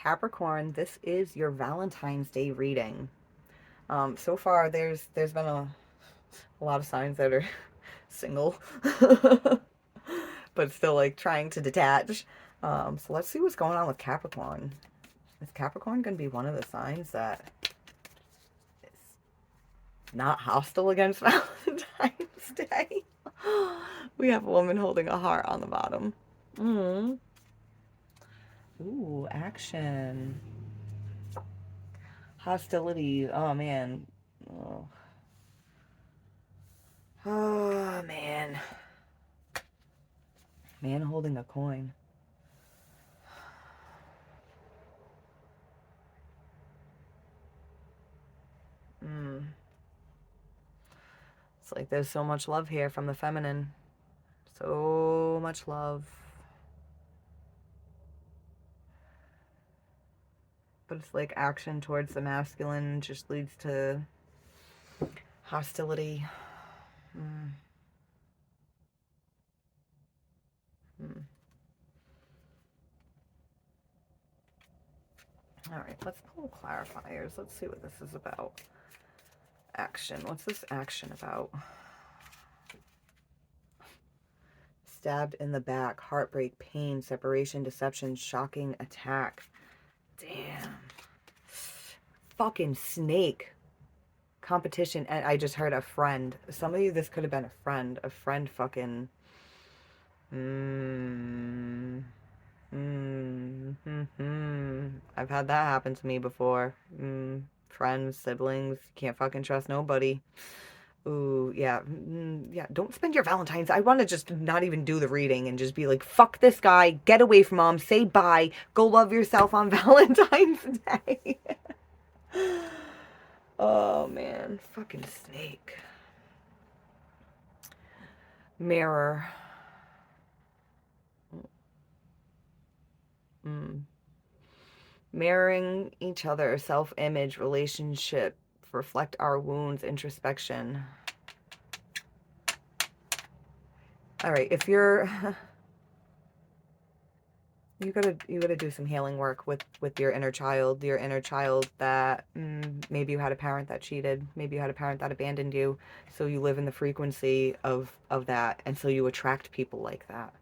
Capricorn, this is your Valentine's Day reading. So far, there's been a lot of signs that are single, but still like trying to detach. So let's see what's going on with Capricorn. Is Capricorn going to be one of the signs that is not hostile against Valentine's Day? We have a woman holding a heart on the bottom. Mm. Ooh, action. Hostility. Oh man. Oh. Oh man. Man holding a coin. Mm. It's like there's so much love here from the feminine. So much love. But it's like action towards the masculine just leads to hostility. Mm. Mm. All right, let's pull clarifiers. Let's see what this is about. Action. What's this action about? Stabbed in the back, heartbreak, pain, separation, deception, shocking attack. Damn. Fucking snake. Competition. And I just heard a friend. Some of you, this could have been a friend. A friend fucking. I've had that happen to me before. Friends, siblings. Can't fucking trust nobody. Ooh, yeah. Yeah, don't spend your Valentine's. I want to just not even do the reading and just be like, fuck this guy, get away from mom, say bye, go love yourself on Valentine's Day. Oh, man. Fucking snake. Mirror. Mm. Mirroring each other, self-image, relationship, reflect our wounds, introspection. All right, if you're you gotta do some healing work with your inner child that maybe you had a parent that cheated, maybe you had a parent that abandoned you, so you live in the frequency of that, and so you attract people like that.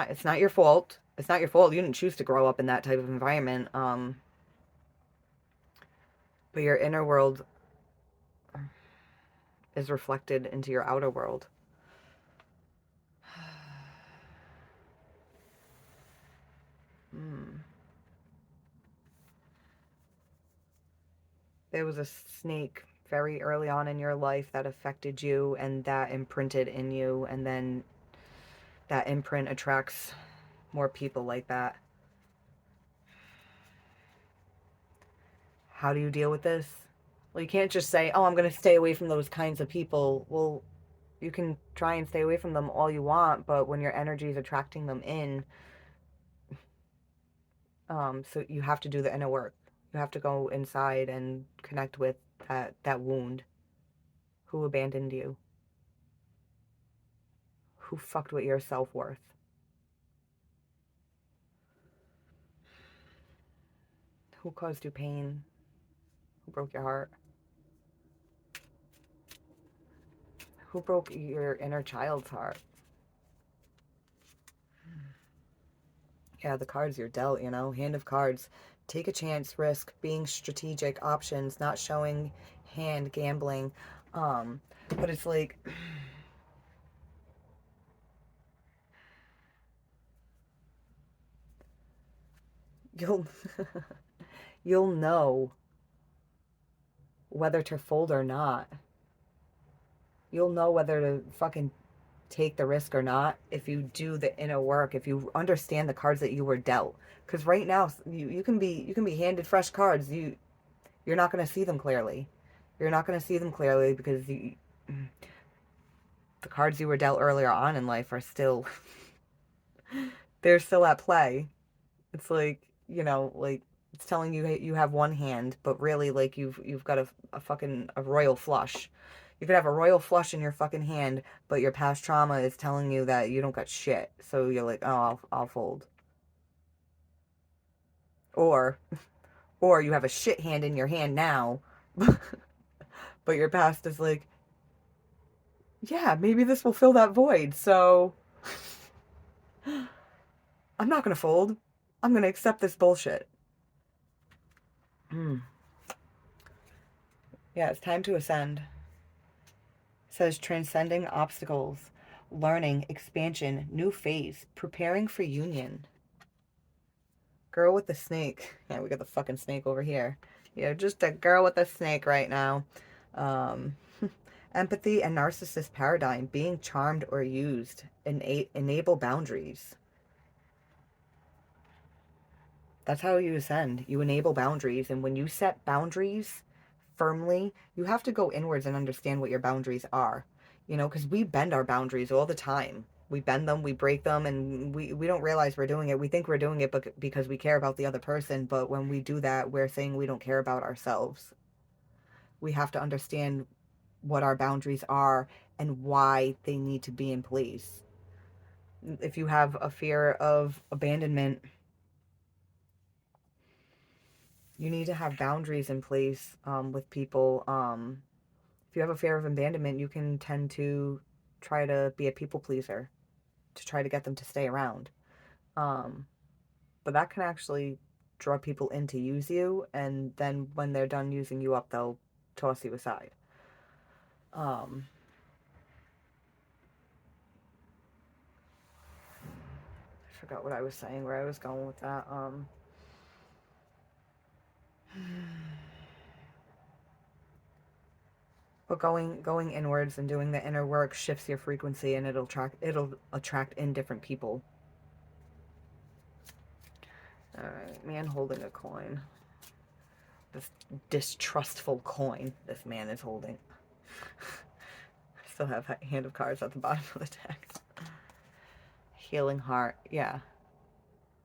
It's not your fault. It's not your fault. You didn't choose to grow up in that type of environment. But your inner world is reflected into your outer world. There was a snake very early on in your life that affected you and that imprinted in you, and then that imprint attracts more people like that. How do you deal with this? Well, you can't just say, oh, I'm going to stay away from those kinds of people. Well, you can try and stay away from them all you want, but when your energy is attracting them in, so you have to do the inner work. You have to go inside and connect with that wound. Who abandoned you? Who fucked with your self-worth? Who caused you pain? Who broke your heart? Who broke your inner child's heart? Yeah, the cards you're dealt, hand of cards. Take a chance, risk, being strategic, options, not showing hand, gambling. But it's like, you'll, you'll know whether to fold or not. You'll know whether to fucking take the risk or not if you do the inner work, if you understand the cards that you were dealt. Because right now you can be handed fresh cards. You're not going to see them clearly. You're not going to see them clearly because the cards you were dealt earlier on in life are still they're still at play. It's like, like it's telling you you have one hand, but really like you've got a fucking a royal flush. You could have a royal flush in your fucking hand, but your past trauma is telling you that you don't got shit. So you're like, oh, I'll fold. Or or you have a shit hand in your hand now, but your past is like, yeah, maybe this will fill that void. So I'm not going to fold. I'm going to accept this bullshit. Mm. Yeah, it's time to ascend. It says transcending obstacles, learning, expansion, new phase, preparing for union. Girl with the snake. Yeah, we got the fucking snake over here. Yeah, just a girl with a snake right now. Um, empathy and narcissist paradigm, being charmed or used, enable boundaries. That's how you ascend. You enable boundaries. And when you set boundaries firmly, you have to go inwards and understand what your boundaries are. You know, because we bend our boundaries all the time. We bend them, we break them, and we don't realize we're doing it. We think we're doing it because we care about the other person. But when we do that, we're saying we don't care about ourselves. We have to understand what our boundaries are and why they need to be in place. If you have a fear of abandonment, you need to have boundaries in place with people. If you have a fear of abandonment, you can tend to try to be a people pleaser to try to get them to stay around. Um, but that can actually draw people in to use you, and then when they're done using you up, they'll toss you aside. Um, I forgot what I was saying, where I was going with that. But going inwards and doing the inner work shifts your frequency, and it'll attract in different people. All right, man holding a coin. This distrustful coin this man is holding. I still have a hand of cards at the bottom of the deck. Healing heart. Yeah.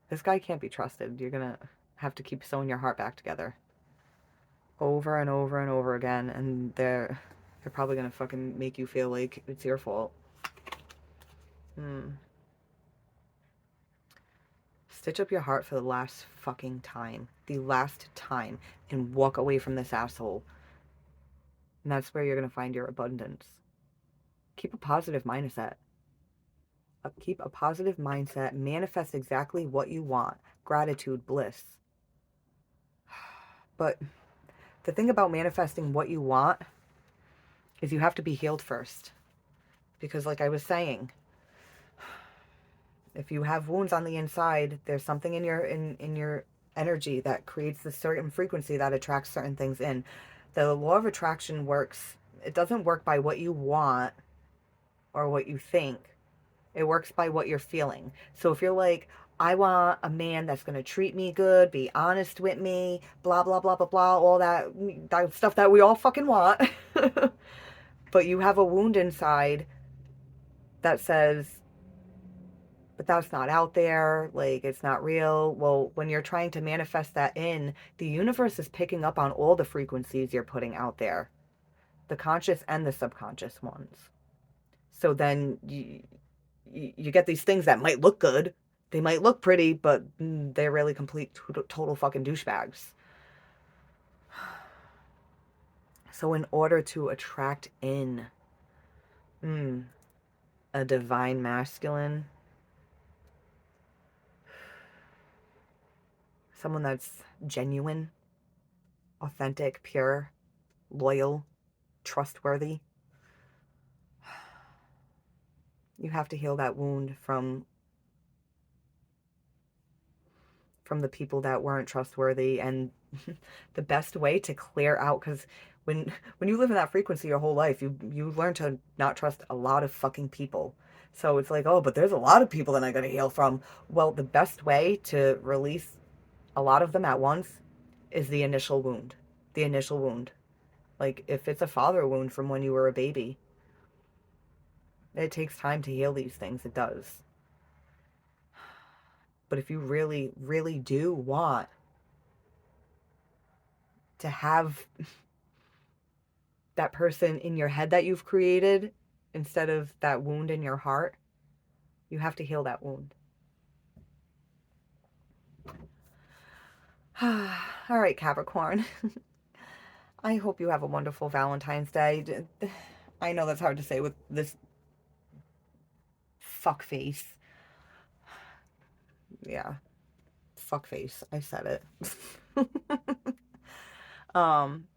This guy can't be trusted. You're gonna have to keep sewing your heart back together. Over and over and over again, and they're probably gonna fucking make you feel like it's your fault. Stitch up your heart for the last fucking time. The last time. And walk away from this asshole. And that's where you're gonna find your abundance. Keep a positive mindset. Keep a positive mindset. Manifest exactly what you want. Gratitude, bliss. But the thing about manifesting what you want is you have to be healed first. Because like I was saying, if you have wounds on the inside, there's something in your energy that creates this certain frequency that attracts certain things in. The law of attraction works. It doesn't work by what you want or what you think. It works by what you're feeling. So if you're like, I want a man that's going to treat me good, be honest with me, blah, blah, blah, blah, blah, all that stuff that we all fucking want. But you have a wound inside that says, but that's not out there, like it's not real. Well, when you're trying to manifest that in, the universe is picking up on all the frequencies you're putting out there, the conscious and the subconscious ones. So then you get these things that might look good, they might look pretty, but they're really complete total fucking douchebags. So in order to attract in a divine masculine, someone that's genuine, authentic, pure, loyal, trustworthy, you have to heal that wound from the people that weren't trustworthy. And the best way to clear out, because when you live in that frequency your whole life, you learn to not trust a lot of fucking people. So it's like, oh, but there's a lot of people that I gotta heal from. Well, the best way to release a lot of them at once is the initial wound. The initial wound. Like if it's a father wound from when you were a baby, it takes time to heal these things. It does. But if you really, really do want to have that person in your head that you've created instead of that wound in your heart, you have to heal that wound. All right, Capricorn. I hope you have a wonderful Valentine's Day. I know that's hard to say with this fuck face. Yeah, fuck face. I said it. um,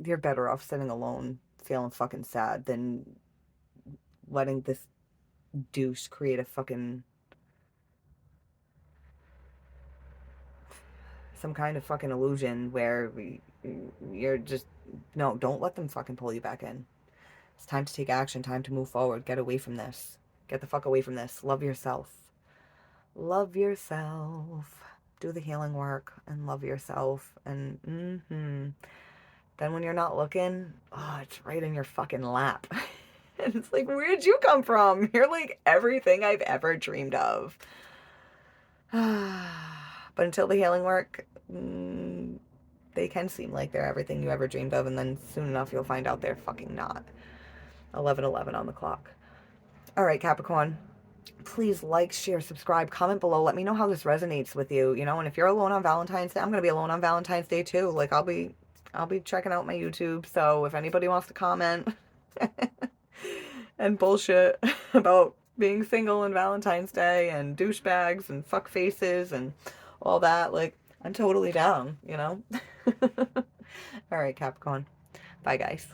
you're better off sitting alone, feeling fucking sad, than letting this douche create a fucking some kind of fucking illusion where you're just no. Don't let them fucking pull you back in. It's time to take action. Time to move forward. Get away from this. Get the fuck away from this. Love yourself. Love yourself. Do the healing work and love yourself. And then when you're not looking, oh, it's right in your fucking lap. And it's like, where'd you come from? You're like everything I've ever dreamed of. But until the healing work, they can seem like they're everything you ever dreamed of. And then soon enough, you'll find out they're fucking not. 11:11 on the clock. All right, Capricorn. Please like, share, subscribe, comment below. Let me know how this resonates with you, you know, and if you're alone on Valentine's Day, I'm going to be alone on Valentine's Day too. Like I'll be checking out my YouTube. So if anybody wants to comment and bullshit about being single and Valentine's Day and douchebags and fuck faces and all that, like I'm totally down, you know? All right, Capricorn. Bye guys.